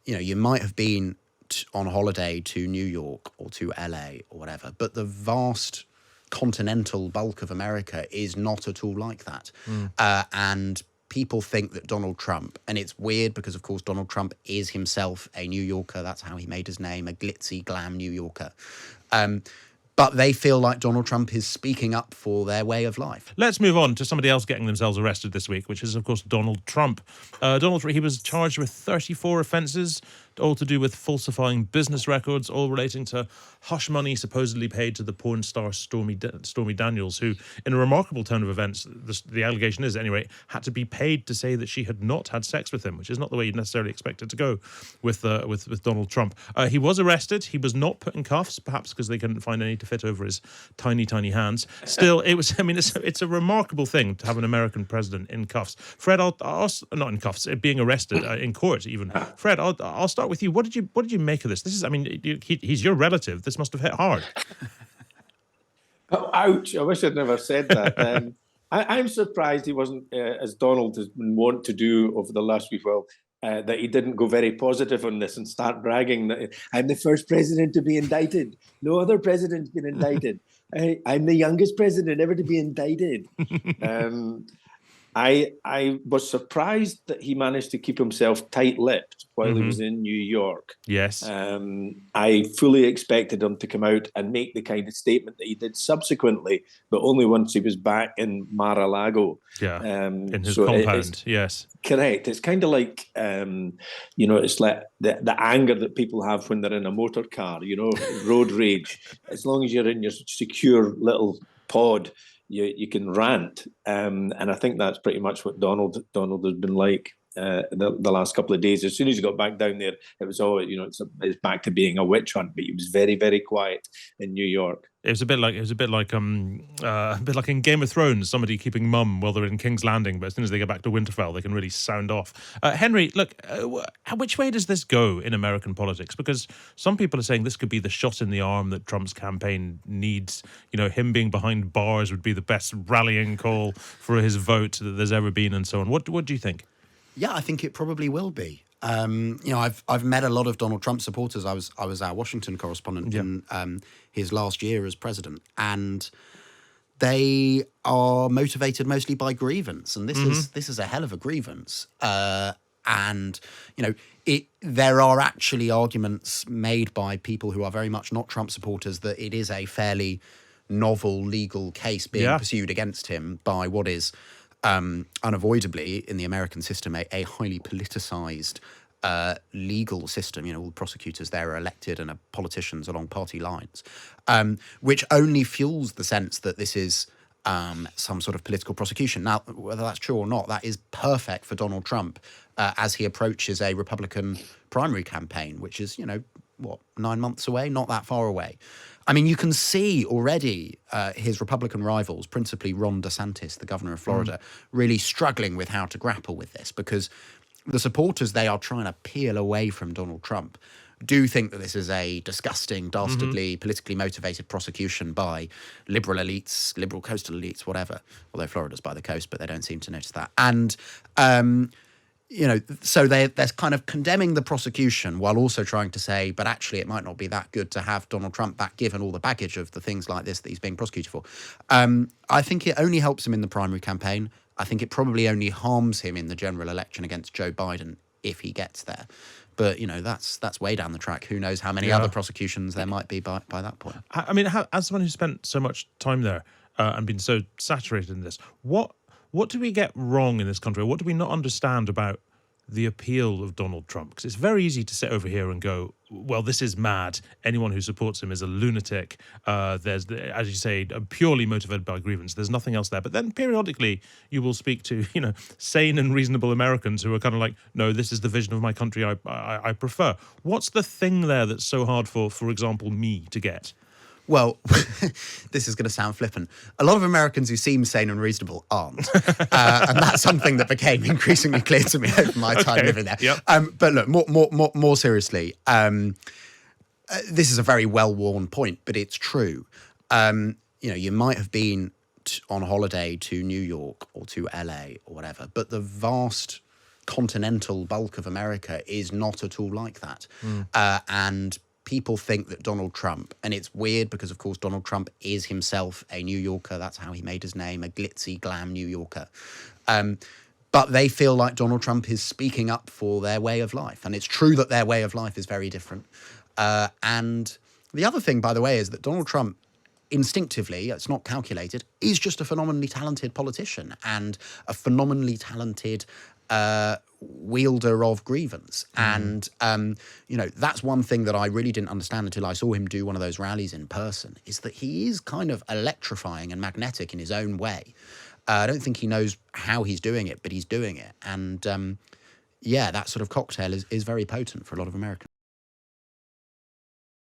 you might have been on holiday to New York or to LA or whatever, but the vast continental bulk of America is not at all like that. And people think that Donald Trump, and it's weird because, of course, Donald Trump is himself a New Yorker. That's how he made his name, a glitzy, glam New Yorker. But they feel like Donald Trump is speaking up for their way of life. Let's move on to somebody else getting themselves arrested this week, which is, of course, Donald Trump. He was charged with 34 offences, all to do with falsifying business records, all relating to hush money supposedly paid to the porn star Stormy Daniels, who, in a remarkable turn of events, the allegation is, anyway, had to be paid to say that she had not had sex with him, which is not the way you'd necessarily expect it to go with Donald Trump. He was arrested. He was not put in cuffs, perhaps because they couldn't find any to fit over his tiny, tiny hands. Still, it's a remarkable thing to have an American president in cuffs. Fred, I'll not in cuffs, being arrested in court even. Fred, I'll start with you. What did you make of this? He's your relative. This must have hit hard. Oh, ouch! I wish I'd never said that. I'm surprised he wasn't, as Donald has been wont to do over the last week. That he didn't go very positive on this and start bragging that I'm the first president to be indicted. No other president's been indicted. I'm the youngest president ever to be indicted. I was surprised that he managed to keep himself tight-lipped while he was in New York. Yes. I fully expected him to come out and make the kind of statement that he did subsequently, but only once he was back in Mar-a-Lago. Yeah, in his compound, yes. Correct. It's kind of like, it's like the anger that people have when they're in a motor car, road rage. As long as you're in your secure little pod, you can rant, and I think that's pretty much what Donald has been like the last couple of days. As soon as he got back down there, it was all it's back to being a witch hunt. But he was very, very quiet in New York. It was a bit like in Game of Thrones, somebody keeping mum while they're in King's Landing, but as soon as they get back to Winterfell, they can really sound off. Henry, look, which way does this go in American politics? Because some people are saying this could be the shot in the arm that Trump's campaign needs. Him being behind bars would be the best rallying call for his vote that there's ever been, and so on. What do you think? Yeah, I think it probably will be. I've met a lot of Donald Trump supporters. I was our Washington correspondent in his last year as president, and they are motivated mostly by grievance, and this is a hell of a grievance. And there are actually arguments made by people who are very much not Trump supporters that it is a fairly novel legal case being pursued against him by what is unavoidably in the American system a highly politicized legal system. All the prosecutors there are elected and are politicians along party lines, which only fuels the sense that this is some sort of political prosecution. Now, whether that's true or not, that is perfect for Donald Trump as he approaches a Republican primary campaign, which is, 9 months away, not that far away. I mean, you can see already his Republican rivals, principally Ron DeSantis, the governor of Florida, really struggling with how to grapple with this, because the supporters they are trying to peel away from Donald Trump do think that this is a disgusting, dastardly, politically motivated prosecution by liberal elites, liberal coastal elites, whatever. Although Florida's by the coast, but they don't seem to notice that. And so they're kind of condemning the prosecution while also trying to say, but actually it might not be that good to have Donald Trump back, given all the baggage of the things like this that he's being prosecuted for. I think it only helps him in the primary campaign. I think it probably only harms him in the general election against Joe Biden if he gets there. But, that's way down the track. Who knows how many other prosecutions there might be by that point. I mean, as someone who spent so much time there and been so saturated in this, what do we get wrong in this country? What do we not understand about the appeal of Donald Trump? Because it's very easy to sit over here and go, well, this is mad. Anyone who supports him is a lunatic. There's, as you say, purely motivated by grievance. There's nothing else there. But then periodically you will speak to, sane and reasonable Americans who are kind of like, no, this is the vision of my country I prefer. What's the thing there that's so hard for example, me to get? Well, this is going to sound flippant. A lot of Americans who seem sane and reasonable aren't. And that's something that became increasingly clear to me over my time living there. Yep. But look, more seriously, this is a very well-worn point, but it's true. You might have been on holiday to New York or to LA or whatever, but the vast continental bulk of America is not at all like that. And people think that Donald Trump, and it's weird because, of course, Donald Trump is himself a New Yorker. That's how he made his name, a glitzy, glam New Yorker. But they feel like Donald Trump is speaking up for their way of life. And it's true that their way of life is very different. And the other thing, by the way, is that Donald Trump, instinctively, it's not calculated, is just a phenomenally talented politician and a phenomenally talented wielder of grievance. And, that's one thing that I really didn't understand until I saw him do one of those rallies in person, is that he is kind of electrifying and magnetic in his own way. I don't think he knows how he's doing it, but he's doing it. And, that sort of cocktail is very potent for a lot of Americans.